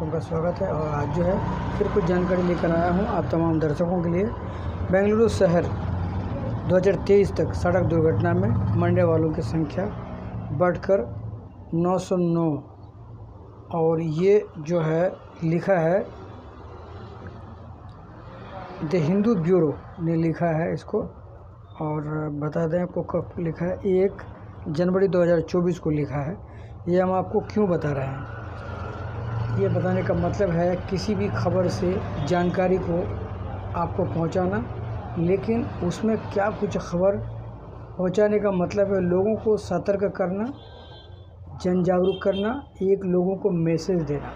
उनका स्वागत है। और आज जो है फिर कुछ जानकारी लेकर आया हूं आप तमाम दर्शकों के लिए। बेंगलुरु शहर 2023 तक सड़क दुर्घटना में मरने वालों की संख्या बढ़कर 909 और ये जो है लिखा है द हिंदू ब्यूरो ने लिखा है इसको। और बता दें आपको कब लिखा है, 1 जनवरी 2024 को लिखा है। ये हम आपको क्यों बता रहे हैं, ये बताने का मतलब है किसी भी खबर से जानकारी को आपको पहुंचाना, लेकिन उसमें क्या कुछ खबर पहुंचाने का मतलब है लोगों को सतर्क करना, जन जागरूक करना, एक लोगों को मैसेज देना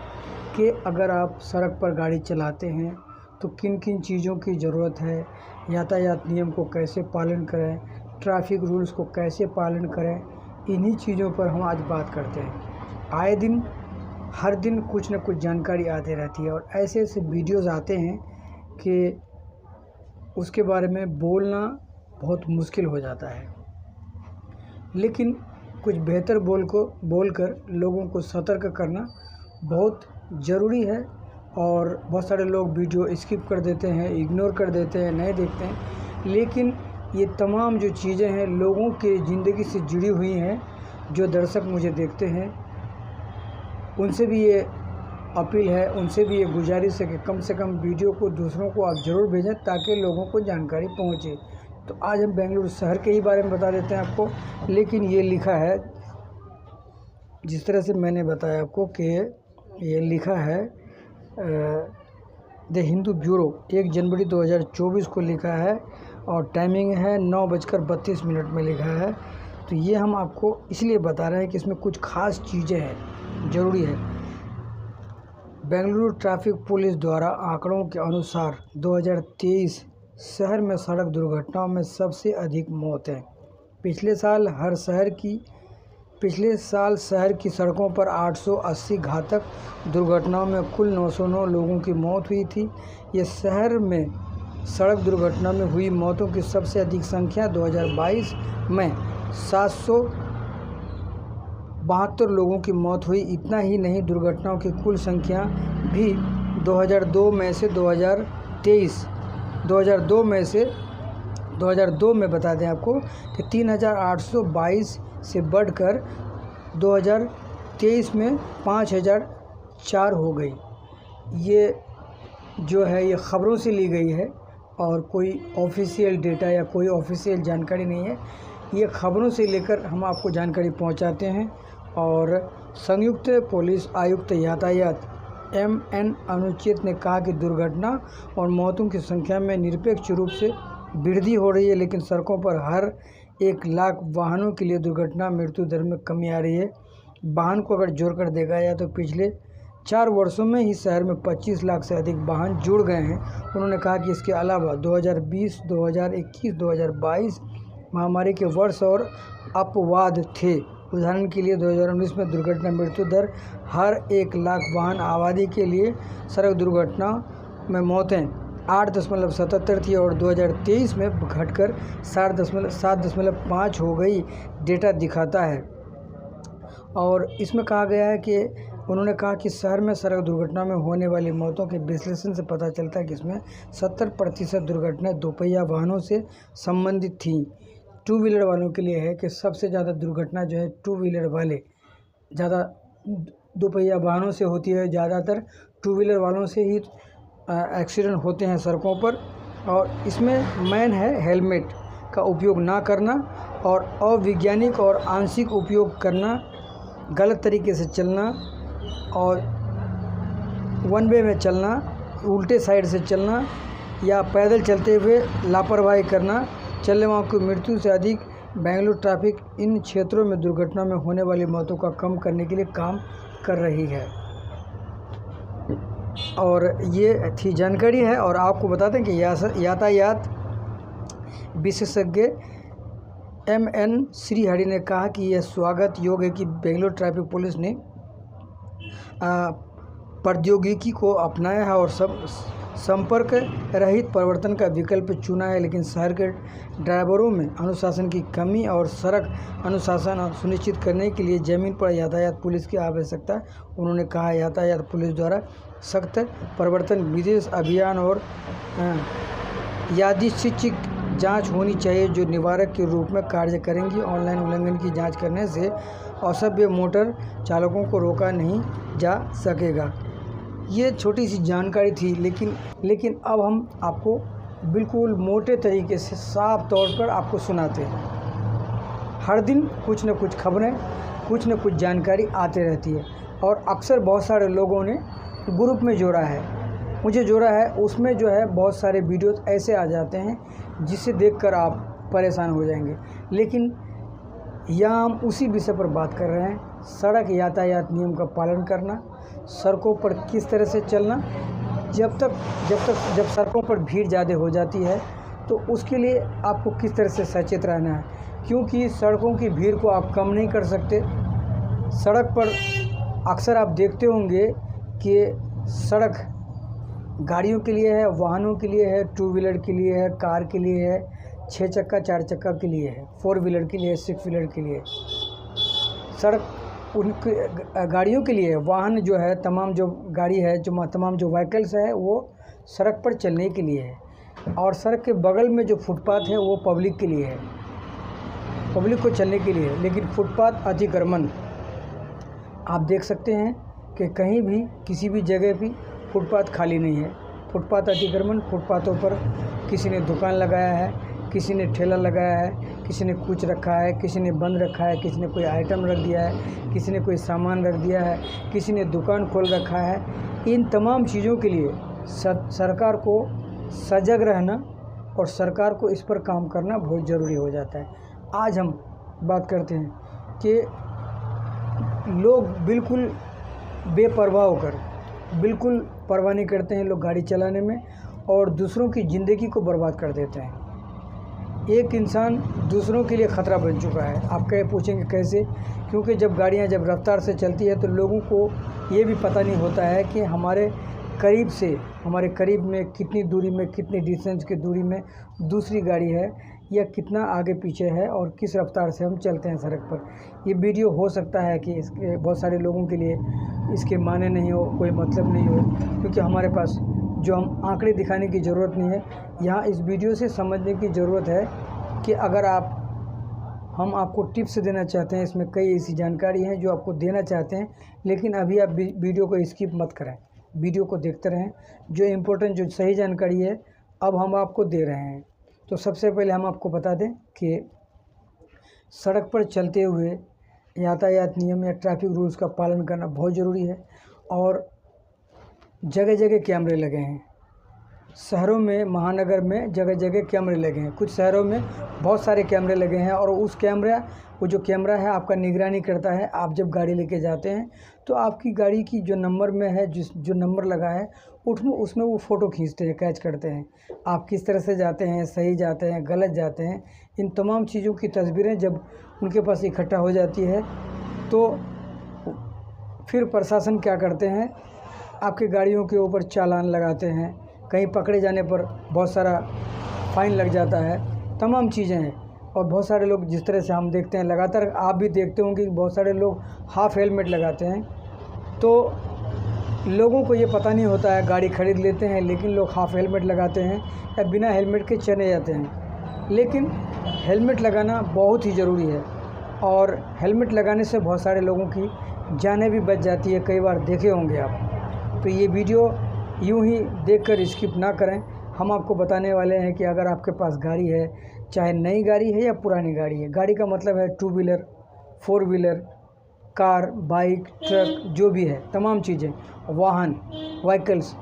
कि अगर आप सड़क पर गाड़ी चलाते हैं तो किन किन चीज़ों की ज़रूरत है, यातायात नियम को कैसे पालन करें, ट्रैफिक रूल्स को कैसे पालन करें। इन्हीं चीज़ों पर हम आज बात करते हैं। आए दिन हर दिन कुछ न कुछ जानकारी आती रहती है और ऐसे ऐसे वीडियोज़ आते हैं कि उसके बारे में बोलना बहुत मुश्किल हो जाता है, लेकिन कुछ बेहतर बोलकर लोगों को सतर्क करना बहुत ज़रूरी है। और बहुत सारे लोग वीडियो स्किप कर देते हैं, इग्नोर कर देते हैं, नहीं देखते हैं, लेकिन ये तमाम जो चीज़ें हैं लोगों के ज़िंदगी से जुड़ी हुई हैं। जो दर्शक मुझे देखते हैं उनसे भी ये अपील है, उनसे भी ये गुजारिश है कि कम से कम वीडियो को दूसरों को आप ज़रूर भेजें ताकि लोगों को जानकारी पहुंचे। तो आज हम बेंगलुरु शहर के ही बारे में बता देते हैं आपको, लेकिन ये लिखा है जिस तरह से मैंने बताया आपको कि ये लिखा है द हिंदू ब्यूरो 1 जनवरी 2024 को लिखा है और टाइमिंग है 9:32 में लिखा है। तो ये हम आपको इसलिए बता रहे हैं कि इसमें कुछ ख़ास चीज़ें हैं, ज़रूरी है। बेंगलुरु ट्रैफिक पुलिस द्वारा आंकड़ों के अनुसार 2023 शहर में सड़क दुर्घटनाओं में सबसे अधिक मौतें। पिछले साल शहर की सड़कों पर 880 घातक दुर्घटनाओं में कुल 909 लोगों की मौत हुई थी। ये शहर में सड़क दुर्घटना में हुई मौतों की सबसे अधिक संख्या 2022 में 772 लोगों की मौत हुई। इतना ही नहीं, दुर्घटनाओं की कुल संख्या भी 2002 में बता दें आपको कि 3822 से बढ़कर 2023 में 5004 हो गई। ये जो है ये ख़बरों से ली गई है और कोई ऑफिशियल डेटा या कोई ऑफिशियल जानकारी नहीं है। ये ख़बरों से लेकर हम आपको जानकारी पहुंचाते हैं। और संयुक्त पुलिस आयुक्त यातायात MN अनुचित ने कहा कि दुर्घटना और मौतों की संख्या में निरपेक्ष रूप से वृद्धि हो रही है, लेकिन सड़कों पर हर 1 लाख वाहनों के लिए दुर्घटना मृत्यु दर में कमी आ रही है। वाहन को अगर जोड़कर देखा जाए तो पिछले 4 वर्षों में ही शहर में 25 लाख से अधिक वाहन जुड़ गए हैं। उन्होंने कहा कि इसके अलावा 2020, 2021, 2022 महामारी के वर्ष और अपवाद थे। उदाहरण के लिए 2019 में दुर्घटना मृत्यु दर हर 1 लाख वाहन आबादी के लिए सड़क दुर्घटना में मौतें 8.77 थी और 2023 में घटकर 7.5 हो गई, डेटा दिखाता है। और इसमें कहा गया है कि उन्होंने कहा कि शहर में सड़क दुर्घटना में होने वाली मौतों के विश्लेषण से पता चलता है कि इसमें 70% दुर्घटनाएं दोपहिया वाहनों से संबंधित थीं। 2 व्हीलर वालों के लिए है कि सबसे ज़्यादा दुर्घटना जो है 2 व्हीलर वाले ज़्यादा दोपहिया वाहनों से होती है। ज़्यादातर 2 व्हीलर वालों से ही एक्सीडेंट होते हैं सड़कों पर। और इसमें मेन है हेलमेट का उपयोग ना करना और अवैज्ञानिक और आंशिक उपयोग करना, गलत तरीके से चलना और वन वे में चलना, उल्टे साइड से चलना या पैदल चलते हुए लापरवाही करना, चलने वालों की मृत्यु से अधिक। बेंगलुरु ट्रैफिक इन क्षेत्रों में दुर्घटना में होने वाली मौतों का कम करने के लिए काम कर रही है। और ये थी जानकारी है। और आपको बता दें कि यातायात विशेषज्ञ MN श्रीहरि ने कहा कि यह स्वागत योग्य है कि बेंगलुरु ट्रैफिक पुलिस ने प्रौद्योगिकी को अपनाया है और संपर्क रहित परिवर्तन का विकल्प चुना है, लेकिन शहर के ड्राइवरों में अनुशासन की कमी और सड़क अनुशासन सुनिश्चित करने के लिए ज़मीन पर यातायात पुलिस की आवश्यकता है। उन्होंने कहा, यातायात पुलिस द्वारा सख्त परिवर्तन विशेष अभियान और यादृच्छिक जांच होनी चाहिए, जो निवारक के रूप में कार्य करेंगी। ऑनलाइन उल्लंघन की जांच करने से असभ्य मोटर चालकों को रोका नहीं जा सकेगा। ये छोटी सी जानकारी थी, लेकिन अब हम आपको बिल्कुल मोटे तरीके से साफ तौर पर आपको सुनाते हैं। हर दिन कुछ न कुछ खबरें, कुछ न कुछ जानकारी आते रहती है, और अक्सर बहुत सारे लोगों ने ग्रुप में जोड़ा है, मुझे जोड़ा है, उसमें जो है बहुत सारे वीडियोस ऐसे आ जाते हैं जिसे देखकर आप परेशान हो जाएंगे। लेकिन यहाँ हम उसी विषय पर बात कर रहे हैं, सड़क यातायात नियम का पालन करना, सड़कों पर किस तरह से चलना। जब सड़कों पर भीड़ ज़्यादा हो जाती है तो उसके लिए आपको किस तरह से सचेत रहना है, क्योंकि सड़कों की भीड़ को आप कम नहीं कर सकते। सड़क पर अक्सर आप देखते होंगे कि सड़क गाड़ियों के लिए है, वाहनों के लिए है, 2 व्हीलर के लिए है, कार के लिए है, 6 चक्का 4 चक्का के लिए है, 4 व्हीलर के लिए, 6 व्हीलर के लिए। सड़क उनके गाड़ियों के लिए, वाहन जो है, तमाम जो गाड़ी है, जो तमाम जो व्हीकल्स है, वो सड़क पर चलने के लिए है। और सड़क के बगल में जो फुटपाथ है वो पब्लिक के लिए है, पब्लिक को चलने के लिए है। लेकिन फुटपाथ अतिक्रमण आप देख सकते हैं कि कहीं भी किसी भी जगह भी फुटपाथ खाली नहीं है। फुटपाथ अतिक्रमण, फुटपाथों पर किसी ने दुकान लगाया है, किसी ने ठेला लगाया है, किसी ने कुछ रखा है, किसी ने बंद रखा है, किसी ने कोई आइटम रख दिया है, किसी ने कोई सामान रख दिया है, किसी ने दुकान खोल रखा है। इन तमाम चीज़ों के लिए सरकार को सजग रहना और सरकार को इस पर काम करना बहुत ज़रूरी हो जाता है। आज हम बात करते हैं कि लोग बिल्कुल बेपरवाह होकर, बिल्कुल परवाह नहीं करते हैं लोग गाड़ी चलाने में, और दूसरों की ज़िंदगी को बर्बाद कर देते हैं। एक इंसान दूसरों के लिए ख़तरा बन चुका है। आप कह पूछेंगे कैसे? क्योंकि जब गाड़ियां जब रफ्तार से चलती है तो लोगों को ये भी पता नहीं होता है कि हमारे करीब में कितनी दूरी में, कितनी डिस्टेंस की दूरी में दूसरी गाड़ी है, या कितना आगे पीछे है, और किस रफ्तार से हम चलते हैं सड़क पर। ये वीडियो हो सकता है कि इसके बहुत सारे लोगों के लिए इसके माने नहीं हो, कोई मतलब नहीं हो, क्योंकि हमारे पास जो हम आंकड़े दिखाने की ज़रूरत नहीं है। यहाँ इस वीडियो से समझने की ज़रूरत है कि अगर हम आपको टिप्स देना चाहते हैं, इसमें कई ऐसी जानकारी हैं जो आपको देना चाहते हैं, लेकिन अभी आप वीडियो को स्किप मत करें, वीडियो को देखते रहें। जो इम्पोर्टेंट, जो सही जानकारी है अब हम आपको दे रहे हैं। तो सबसे पहले हम आपको बता दें कि सड़क पर चलते हुए यातायात नियम या ट्रैफिक रूल्स का पालन करना बहुत ज़रूरी है। और जगह जगह कैमरे लगे हैं, शहरों में, महानगर में जगह जगह कैमरे लगे हैं। कुछ शहरों में बहुत सारे कैमरे लगे हैं, और वो जो कैमरा है आपका निगरानी करता है। आप जब गाड़ी लेके जाते हैं तो आपकी गाड़ी की जो नंबर में है, जो नंबर लगा है उसमें वो फ़ोटो खींचते हैं, कैच करते हैं। आप किस तरह से जाते हैं, सही जाते हैं, गलत जाते हैं, इन तमाम चीज़ों की तस्वीरें जब उनके पास इकट्ठा हो जाती है तो फिर प्रशासन क्या करते हैं, आपकी गाड़ियों के ऊपर चालान लगाते हैं। कहीं पकड़े जाने पर बहुत सारा फ़ाइन लग जाता है, तमाम चीज़ें हैं। और बहुत सारे लोग, जिस तरह से हम देखते हैं लगातार, आप भी देखते होंगे कि बहुत सारे लोग हाफ़ हेलमेट लगाते हैं। तो लोगों को ये पता नहीं होता है, गाड़ी खरीद लेते हैं लेकिन लोग हाफ़ हेलमेट लगाते हैं या बिना हेलमेट के चले जाते हैं। लेकिन हेलमेट लगाना बहुत ही ज़रूरी है, और हेलमेट लगाने से बहुत सारे लोगों की जानें भी बच जाती है। कई बार देखे होंगे आप। तो ये वीडियो यूं ही देखकर स्किप ना करें। हम आपको बताने वाले हैं कि अगर आपके पास गाड़ी है, चाहे नई गाड़ी है या पुरानी गाड़ी है, गाड़ी का मतलब है 2 wheeler, 4 wheeler, car, bike, truck, जो भी है, तमाम चीज़ें, वाहन, व्हीकल्स,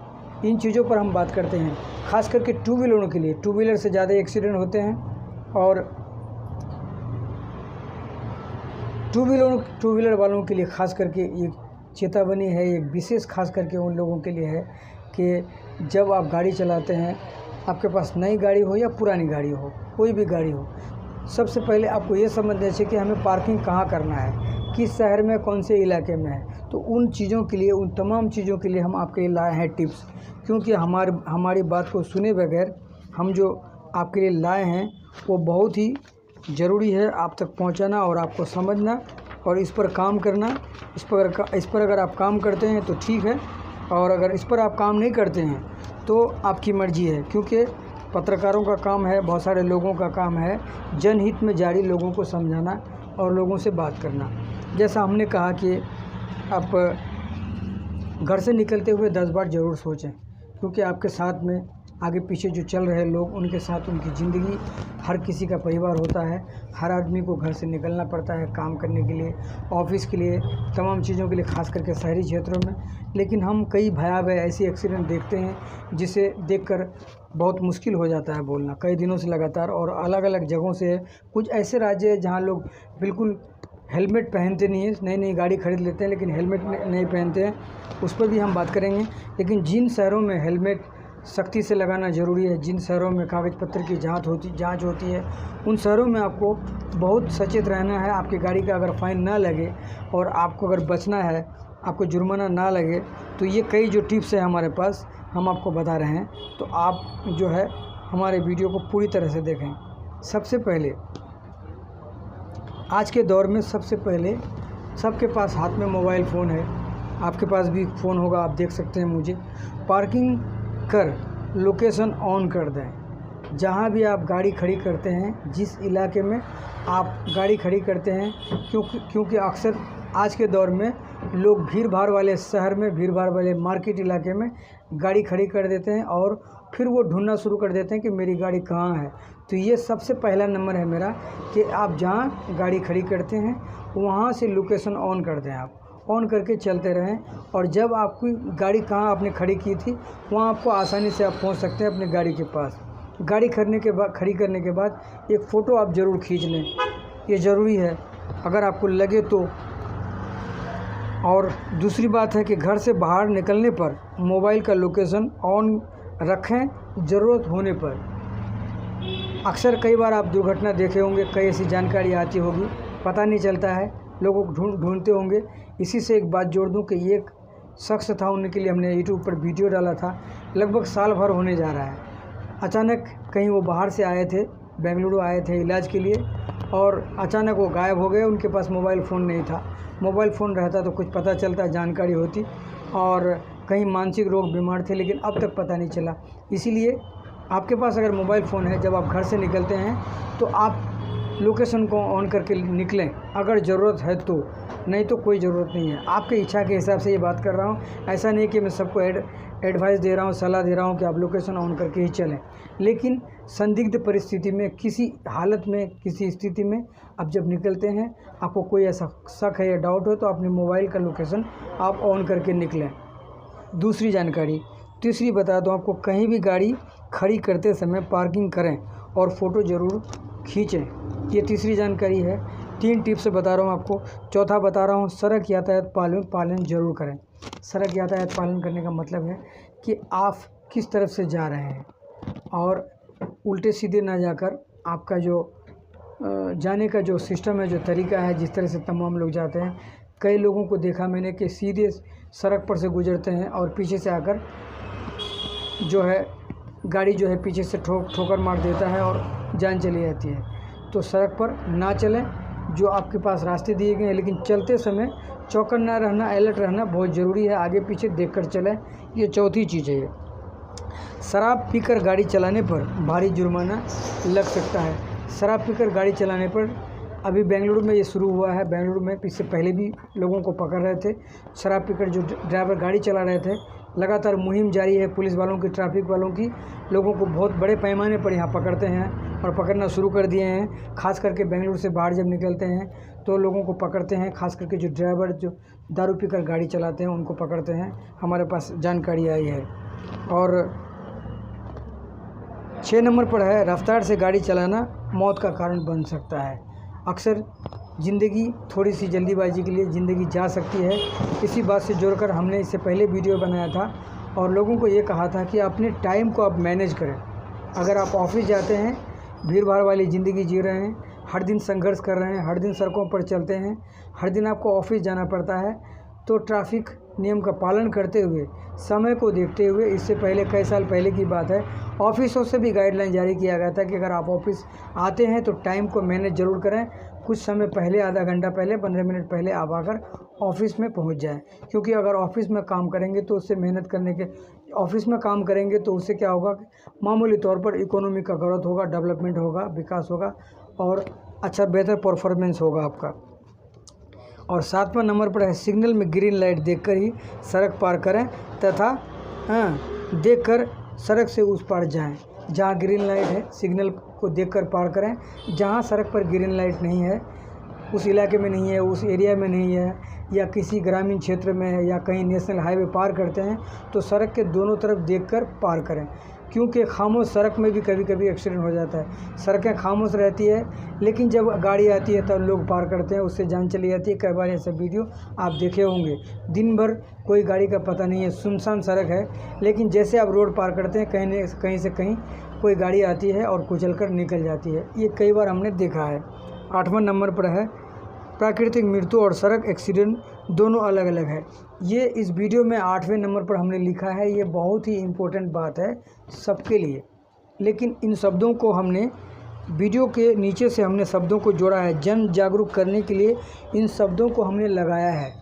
इन चीज़ों पर हम बात करते हैं। ख़ास करके 2 व्हीलरों के लिए, 2 व्हीलर से ज़्यादा एक्सीडेंट होते हैं। और 2 व्हीलर वालों के लिए ख़ास करके एक चेतावनी है, एक विशेष खास करके उन लोगों के लिए है कि जब आप गाड़ी चलाते हैं, आपके पास नई गाड़ी हो या पुरानी गाड़ी हो, कोई भी गाड़ी हो, सबसे पहले आपको ये समझना चाहिए कि हमें पार्किंग कहाँ करना है, किस शहर में कौन से इलाके में है। तो उन चीज़ों के लिए, उन तमाम चीज़ों के लिए हम आपके लिए लाए हैं टिप्स, क्योंकि हमारी बात को सुने बगैर हम जो आपके लिए लाए हैं वो बहुत ही ज़रूरी है आप तक पहुंचाना और आपको समझना और इस पर काम करना। इस पर अगर आप काम करते हैं तो ठीक है, और अगर इस पर आप काम नहीं करते हैं तो आपकी मर्ज़ी है, क्योंकि पत्रकारों का काम है, बहुत सारे लोगों का काम है जनहित में जारी लोगों को समझाना और लोगों से बात करना। जैसा हमने कहा कि आप घर से निकलते हुए 10 बार ज़रूर सोचें, क्योंकि आपके साथ में आगे पीछे जो चल रहे लोग, उनके साथ उनकी ज़िंदगी, हर किसी का परिवार होता है। हर आदमी को घर से निकलना पड़ता है काम करने के लिए, ऑफिस के लिए, तमाम चीज़ों के लिए, ख़ास करके शहरी क्षेत्रों में। लेकिन हम कई भयावह ऐसी एक्सीडेंट देखते हैं जिसे देखकर बहुत मुश्किल हो जाता है बोलना, कई दिनों से लगातार। और अलग अलग जगहों से कुछ ऐसे राज्य हैं जहाँ लोग बिल्कुल हेलमेट पहनते नहीं हैं, नई गाड़ी खरीद लेते हैं लेकिन हेलमेट नहीं पहनते हैं, उस पर भी हम बात करेंगे। लेकिन जिन शहरों में हेलमेट सख्ती से लगाना ज़रूरी है, जिन शहरों में कागज़ पत्र की जांच होती है, उन शहरों में आपको बहुत सचेत रहना है। आपकी गाड़ी का अगर फ़ाइन ना लगे और आपको अगर बचना है, आपको जुर्माना ना लगे, तो ये कई जो टिप्स है हमारे पास, हम आपको बता रहे हैं। तो आप जो है हमारे वीडियो को पूरी तरह से देखें। सबसे पहले आज के दौर में सबसे पहले सबके पास हाथ में मोबाइल फ़ोन है, आपके पास भी फ़ोन होगा, आप देख सकते हैं मुझे। पार्किंग कर लोकेशन ऑन कर दें। जहाँ भी आप गाड़ी खड़ी करते हैं, जिस इलाके में आप गाड़ी खड़ी करते हैं, क्योंकि अक्सर आज के दौर में लोग भीड़-भाड़ वाले शहर में, भीड़-भाड़ वाले मार्केट इलाके में गाड़ी खड़ी कर देते हैं और फिर वो ढूंढना शुरू कर देते हैं कि मेरी गाड़ी कहाँ है। तो ये सबसे पहला नंबर है मेरा कि आप जहाँ गाड़ी खड़ी करते हैं वहाँ से लोकेशन ऑन कर दें। आप ऑन करके चलते रहें, और जब आपकी गाड़ी कहाँ आपने खड़ी की थी वहाँ आपको आसानी से आप पहुँच सकते हैं अपनी गाड़ी के पास। गाड़ी खड़ी करने के बाद एक फ़ोटो आप ज़रूर खींच लें, ये ज़रूरी है अगर आपको लगे तो। और दूसरी बात है कि घर से बाहर निकलने पर मोबाइल का लोकेशन ऑन रखें, ज़रूरत होने पर। अक्सर कई बार आप दुर्घटना देखे होंगे, कई ऐसी जानकारी आती होगी, पता नहीं चलता है, लोगों को ढूंढते होंगे। इसी से एक बात जोड़ दूं कि एक शख्स था, उनके लिए हमने यूट्यूब पर वीडियो डाला था, लगभग साल भर होने जा रहा है। अचानक कहीं वो बाहर से आए थे, बेंगलुरु आए थे इलाज के लिए, और अचानक वो गायब हो गए। उनके पास मोबाइल फ़ोन नहीं था। मोबाइल फ़ोन रहता तो कुछ पता चलता, जानकारी होती, और कहीं मानसिक रोग बीमार थे, लेकिन अब तक पता नहीं चला। इसीलिए आपके पास अगर मोबाइल फ़ोन है, जब आप घर से निकलते हैं तो आप लोकेशन को ऑन करके निकलें, अगर ज़रूरत है तो, नहीं तो कोई ज़रूरत नहीं है। आपकी इच्छा के हिसाब से ये बात कर रहा हूँ, ऐसा नहीं कि मैं सबको एडवाइस दे रहा हूँ, सलाह दे रहा हूँ कि आप लोकेशन ऑन करके ही चलें। लेकिन संदिग्ध परिस्थिति में, किसी हालत में, किसी स्थिति में आप जब निकलते हैं, आपको कोई ऐसा शक है या डाउट हो, तो अपने मोबाइल का लोकेशन आप ऑन करके निकलें। दूसरी जानकारी, तीसरी बता दूँ आपको, कहीं भी गाड़ी खड़ी करते समय पार्किंग करें और फ़ोटो ज़रूर खींचें। ये तीसरी जानकारी है। 3 टिप्स बता रहा हूँ आपको। चौथा बता रहा हूँ, सड़क यातायात पालन ज़रूर करें। सड़क यातायात पालन करने का मतलब है कि आप किस तरफ से जा रहे हैं, और उल्टे सीधे ना जाकर आपका जो जाने का जो सिस्टम है, जो तरीका है, जिस तरह से तमाम लोग जाते हैं। कई लोगों को देखा मैंने कि सीधे सड़क पर से गुजरते हैं और पीछे से आकर जो है गाड़ी जो है पीछे से ठोकर मार देता है और जान चली जाती है। तो सड़क पर ना चलें, जो आपके पास रास्ते दिए गए हैं, लेकिन चलते समय चौकन्ना रहना, अलर्ट रहना बहुत ज़रूरी है, आगे पीछे देखकर चलें। ये चौथी चीज़ है। ये शराब पीकर गाड़ी चलाने पर भारी जुर्माना लग सकता है। शराब पीकर गाड़ी चलाने पर अभी बेंगलुरु में ये शुरू हुआ है। बेंगलुरु में इससे पहले भी लोगों को पकड़ रहे थे, शराब पीकर जो ड्राइवर गाड़ी चला रहे थे। लगातार मुहिम जारी है पुलिस वालों की, ट्रैफिक वालों की। लोगों को बहुत बड़े पैमाने पर यहाँ पकड़ते हैं और पकड़ना शुरू कर दिए हैं। खास करके बेंगलुरु से बाहर जब निकलते हैं तो लोगों को पकड़ते हैं, खास करके जो ड्राइवर जो दारू पीकर गाड़ी चलाते हैं उनको पकड़ते हैं, हमारे पास जानकारी आई है। और 6 नंबर पर है, रफ्तार से गाड़ी चलाना मौत का कारण बन सकता है। अक्सर ज़िंदगी, थोड़ी सी जल्दीबाजी के लिए ज़िंदगी जा सकती है। इसी बात से जोड़कर हमने इससे पहले वीडियो बनाया था और लोगों को ये कहा था कि अपने टाइम को आप मैनेज करें। अगर आप ऑफिस जाते हैं, भीड़ भाड़ वाली ज़िंदगी जी रहे हैं, हर दिन संघर्ष कर रहे हैं, हर दिन सड़कों पर चलते हैं, हर दिन आपको ऑफिस जाना पड़ता है, तो ट्रैफिक नियम का पालन करते हुए, समय को देखते हुए, इससे पहले कई साल पहले की बात है, ऑफिसों से भी गाइडलाइन जारी किया गया था कि अगर आप ऑफिस आते हैं तो टाइम को मैनेज ज़रूर करें। कुछ समय पहले, आधा घंटा पहले, 15 मिनट पहले आप आकर ऑफिस में पहुंच जाएं, क्योंकि अगर ऑफिस में काम करेंगे तो उससे ऑफिस में काम करेंगे तो उससे क्या होगा, मामूली तौर पर इकोनॉमी का ग्रोथ होगा, डेवलपमेंट होगा, विकास होगा और अच्छा बेहतर परफॉर्मेंस होगा आपका। और 7वां नंबर पर है, सिग्नल में ग्रीन लाइट देखकर ही सड़क पार करें तथा देखकर सड़क से उस पार जाएं। जहां ग्रीन लाइट है सिग्नल को देखकर पार करें। जहां सड़क पर ग्रीन लाइट नहीं है, उस इलाके में नहीं है, उस एरिया में नहीं है, या किसी ग्रामीण क्षेत्र में है, या कहीं नेशनल हाईवे पार करते हैं तो सड़क के दोनों तरफ देखकर पार करें, क्योंकि खामोश सड़क में भी कभी कभी एक्सीडेंट हो जाता है। सड़कें खामोश रहती है, लेकिन जब गाड़ी आती है तब लोग पार करते हैं, उससे जान चली जाती है। कई बार ऐसा वीडियो आप देखे होंगे, दिन भर कोई गाड़ी का पता नहीं है, सुनसान सड़क है, लेकिन जैसे आप रोड पार करते हैं कहीं से कहीं कोई गाड़ी आती है और कुचल कर निकल जाती है। ये कई बार हमने देखा है। 8वां नंबर पर है, प्राकृतिक मृत्यु और सड़क एक्सीडेंट दोनों अलग अलग है। ये इस वीडियो में 8वें नंबर पर हमने लिखा है। ये बहुत ही इम्पोर्टेंट बात है सबके लिए, लेकिन इन शब्दों को हमने वीडियो के नीचे से हमने शब्दों को जोड़ा है। जन जागरूक करने के लिए इन शब्दों को हमने लगाया है।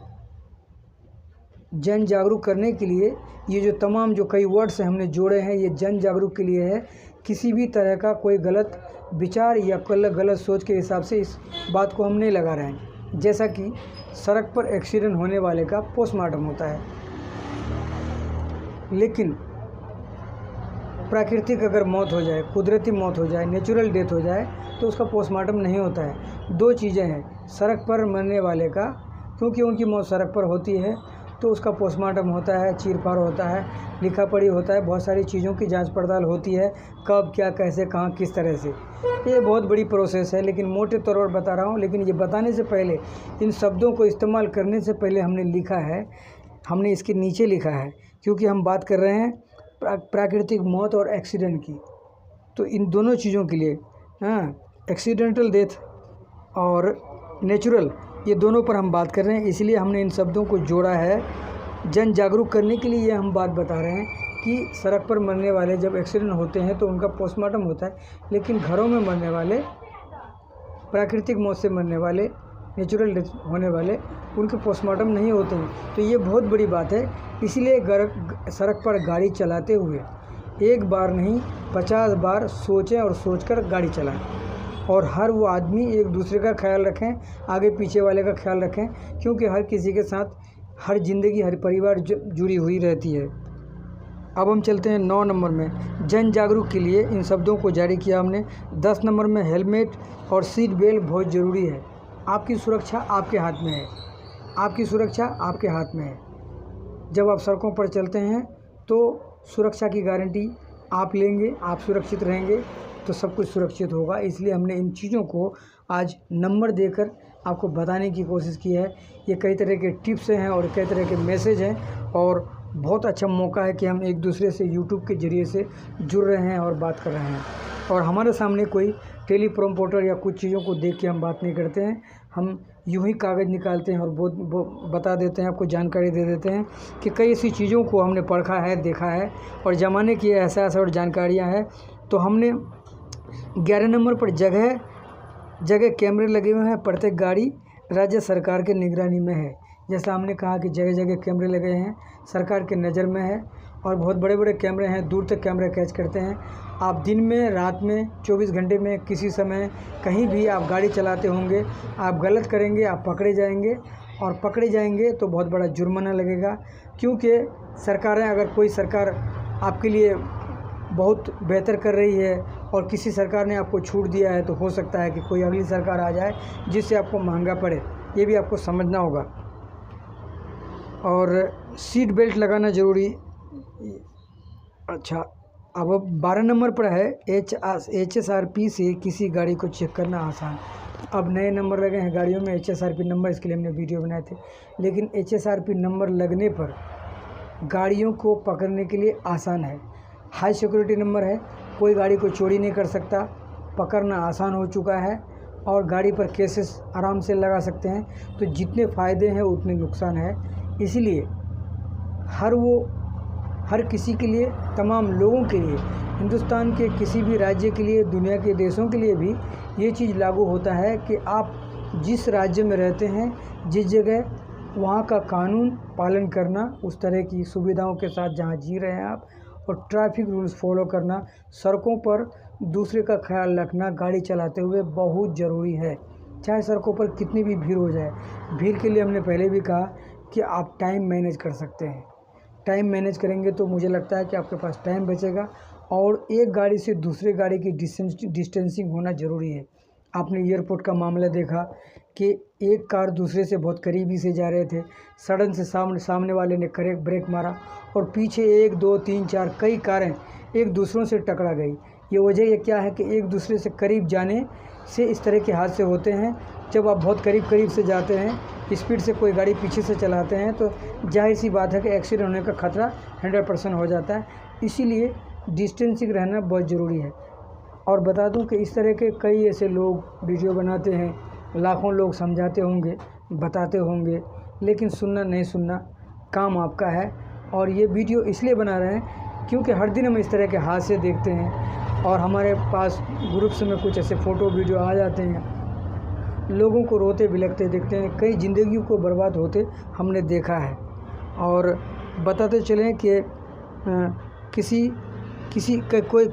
जन जागरूक करने के लिए ये जो तमाम जो कई वर्ड्स हमने जोड़े हैं, ये जन जागरूक के लिए है। किसी भी तरह का कोई गलत विचार या गलत सोच के हिसाब से इस बात को हम नहीं लगा रहे हैं। जैसा कि सड़क पर एक्सीडेंट होने वाले का पोस्टमार्टम होता है, लेकिन प्राकृतिक अगर मौत हो जाए, कुदरती मौत हो जाए, नेचुरल डेथ हो जाए, तो उसका पोस्टमार्टम नहीं होता है। दो चीज़ें हैं, सड़क पर मरने वाले का, क्योंकि उनकी मौत सड़क पर होती है तो उसका पोस्टमार्टम होता है, चीरफाड़ होता है, लिखा पढ़ी होता है, बहुत सारी चीज़ों की जांच पड़ताल होती है, कब, क्या, कैसे, कहाँ, किस तरह से। ये बहुत बड़ी प्रोसेस है, लेकिन मोटे तौर पर बता रहा हूँ। लेकिन ये बताने से पहले, इन शब्दों को इस्तेमाल करने से पहले हमने लिखा है, हमने इसके नीचे लिखा है, क्योंकि हम बात कर रहे हैं प्राकृतिक मौत और एक्सीडेंट की। तो इन दोनों चीज़ों के लिए, एक्सीडेंटल डेथ और नेचुरल, ये दोनों पर हम बात कर रहे हैं, इसलिए हमने इन शब्दों को जोड़ा है। जन जागरूक करने के लिए ये हम बात बता रहे हैं कि सड़क पर मरने वाले जब एक्सीडेंट होते हैं तो उनका पोस्टमार्टम होता है, लेकिन घरों में मरने वाले, प्राकृतिक मौत से मरने वाले, नेचुरल डेथ होने वाले, उनके पोस्टमार्टम नहीं होते हैं। तो ये बहुत बड़ी बात है। इसीलिए सड़क पर गाड़ी चलाते हुए एक बार नहीं 50 बार सोचें और सोचकर गाड़ी चलाएं। और हर वो आदमी एक दूसरे का ख्याल रखें, आगे पीछे वाले का ख्याल रखें, क्योंकि हर किसी के साथ हर ज़िंदगी, हर परिवार जुड़ी हुई रहती है। अब हम चलते हैं 9 नंबर में, जन जागरूक के लिए इन शब्दों को जारी किया हमने। 10 नंबर में, हेलमेट और सीट बेल्ट बहुत ज़रूरी है। आपकी सुरक्षा आपके हाथ में है, आपकी सुरक्षा आपके हाथ में है। जब आप सड़कों पर चलते हैं तो सुरक्षा की गारंटी आप लेंगे, आप सुरक्षित रहेंगे तो सब कुछ सुरक्षित होगा। इसलिए हमने इन चीज़ों को आज नंबर देकर आपको बताने की कोशिश की है। ये कई तरह के टिप्स हैं और कई तरह के मैसेज हैं, और बहुत अच्छा मौका है कि हम एक दूसरे से यूट्यूब के ज़रिए से जुड़ रहे हैं और बात कर रहे हैं। और हमारे सामने कोई टेलीप्रोम्पोटर या कुछ चीज़ों को देख के हम बात नहीं करते हैं। हम यूं ही कागज़ निकालते हैं और बता देते हैं, आपको जानकारी दे देते हैं कि कई ऐसी चीज़ों को हमने पढ़ा है, देखा है और ज़माने की एहसास और जानकारियाँ हैं। तो हमने 11 नंबर पर जगह जगह कैमरे लगे हुए हैं। प्रत्येक गाड़ी राज्य सरकार के निगरानी में है। जैसा हमने कहा कि जगह जगह कैमरे लगे हैं, सरकार के नज़र में है, और बहुत बड़े बड़े कैमरे हैं, दूर तक कैमरे कैच करते हैं। आप दिन में, रात में, 24 घंटे में, किसी समय, कहीं भी आप गाड़ी चलाते होंगे, आप गलत करेंगे, आप पकड़े जाएंगे, और पकड़े जाएंगे तो बहुत बड़ा जुर्माना लगेगा। क्योंकि सरकारें, अगर कोई सरकार आपके लिए बहुत बेहतर कर रही है और किसी सरकार ने आपको छूट दिया है, तो हो सकता है कि कोई अगली सरकार आ जाए जिससे आपको महंगा पड़े। ये भी आपको समझना होगा। और सीट बेल्ट लगाना ज़रूरी। अच्छा, अब 12 नंबर पर है, HSRP से किसी गाड़ी को चेक करना आसान। अब नए नंबर लगे हैं गाड़ियों में, HSRP नंबर, इसके लिए हमने वीडियो बनाए थे। लेकिन HSRP नंबर लगने पर गाड़ियों को पकड़ने के लिए आसान है। हाई सिक्योरिटी नंबर है, कोई गाड़ी को चोरी नहीं कर सकता, पकड़ना आसान हो चुका है। और गाड़ी पर केसेस आराम से लगा सकते हैं। तो जितने फ़ायदे हैं उतने नुकसान है, इसलिए हर किसी के लिए, तमाम लोगों के लिए, हिंदुस्तान के किसी भी राज्य के लिए, दुनिया के देशों के लिए भी ये चीज़ लागू होता है कि आप जिस राज्य में रहते हैं, जिस जगह, वहाँ का कानून पालन करना, उस तरह की सुविधाओं के साथ जहाँ जी रहे हैं आप, और ट्रैफिक रूल्स फॉलो करना, सड़कों पर दूसरे का ख्याल रखना गाड़ी चलाते हुए बहुत ज़रूरी है। चाहे सड़कों पर कितनी भी भीड़ हो जाए। भीड़ के लिए हमने पहले भी कहा कि आप टाइम मैनेज कर सकते हैं। टाइम मैनेज करेंगे तो मुझे लगता है कि आपके पास टाइम बचेगा, और एक गाड़ी से दूसरे गाड़ी की डिस्टेंसिंग होना ज़रूरी है। आपने एयरपोर्ट का मामला देखा कि एक कार दूसरे से बहुत करीबी से जा रहे थे, सडन से सामने वाले ने ब्रेक मारा और पीछे 1, 2, 3, 4 कई कारें एक दूसरों से टकरा गई। ये वजह ये क्या है कि एक दूसरे से करीब जाने से इस तरह के हादसे होते हैं। जब आप बहुत करीब से जाते हैं, स्पीड से कोई गाड़ी पीछे से चलाते हैं, तो जाहिर सी बात है कि एक्सीडेंट होने का खतरा 100% हो जाता है। इसीलिए डिस्टेंसिंग रहना बहुत ज़रूरी है। और बता दूं कि इस तरह के कई ऐसे लोग वीडियो बनाते हैं, लाखों लोग समझाते होंगे, बताते होंगे, लेकिन सुनना नहीं सुनना काम आपका है। और ये वीडियो इसलिए बना रहे हैं क्योंकि हर दिन हम इस तरह के हादसे देखते हैं, और हमारे पास ग्रुप्स में कुछ ऐसे फ़ोटो वीडियो आ जाते हैं, लोगों को रोते बिलखते देखते हैं, कई ज़िंदगियों को बर्बाद होते हमने देखा है। और बताते चलें कि कोई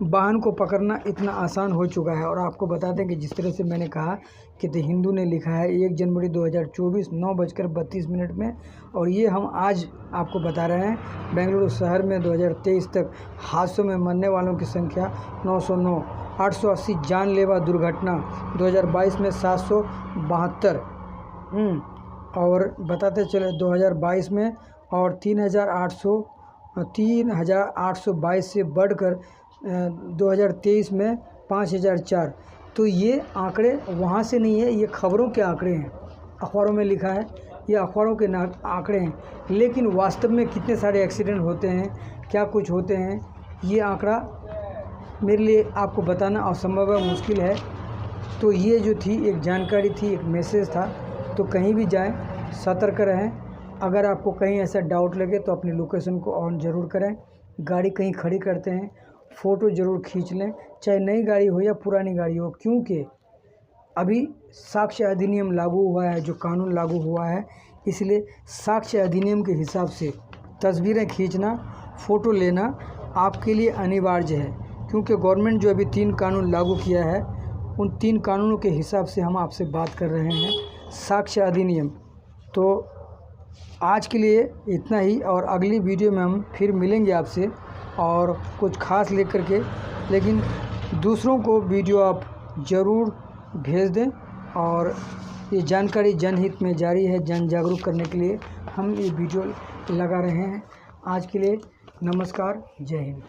वाहन को पकड़ना इतना आसान हो चुका है। और आपको बता दें कि जिस तरह से मैंने कहा कि द हिंदू ने लिखा है 1 जनवरी 2024 9:32 में, और ये हम आज आपको बता रहे हैं। बेंगलुरु शहर में 2023 तक हादसों में मरने वालों की संख्या 909, 880 जानलेवा दुर्घटना, 2022 में 772, और बताते चले 2022 में, और 3,822 से बढ़कर 2023 में 5,004। तो ये आंकड़े वहाँ से नहीं है, ये खबरों के आंकड़े हैं, अखबारों में लिखा है, ये अखबारों के आंकड़े हैं। लेकिन वास्तव में कितने सारे एक्सीडेंट होते हैं, क्या कुछ होते हैं, ये आंकड़ा मेरे लिए आपको बताना असंभव है, मुश्किल है। तो ये जो थी एक जानकारी थी, एक मैसेज था। तो कहीं भी जाएं सतर्क रहें। अगर आपको कहीं ऐसा डाउट लगे तो अपनी लोकेशन को ऑन ज़रूर करें। गाड़ी कहीं खड़ी करते हैं, फ़ोटो ज़रूर खींच लें, चाहे नई गाड़ी हो या पुरानी गाड़ी हो, क्योंकि अभी साक्ष्य अधिनियम लागू हुआ है, जो कानून लागू हुआ है, इसलिए साक्ष्य अधिनियम के हिसाब से तस्वीरें खींचना, फ़ोटो लेना आपके लिए अनिवार्य है। क्योंकि गवर्नमेंट जो अभी 3 कानून लागू किया है, उन 3 कानूनों के हिसाब से हम आपसे बात कर रहे हैं, साक्ष्य अधिनियम। तो आज के लिए इतना ही, और अगली वीडियो में हम फिर मिलेंगे आपसे और कुछ खास लेकर के। लेकिन दूसरों को वीडियो आप ज़रूर भेज दें, और ये जानकारी जनहित में जारी है, जन जागरूक करने के लिए हम ये वीडियो लगा रहे हैं। आज के लिए नमस्कार, जय हिंद।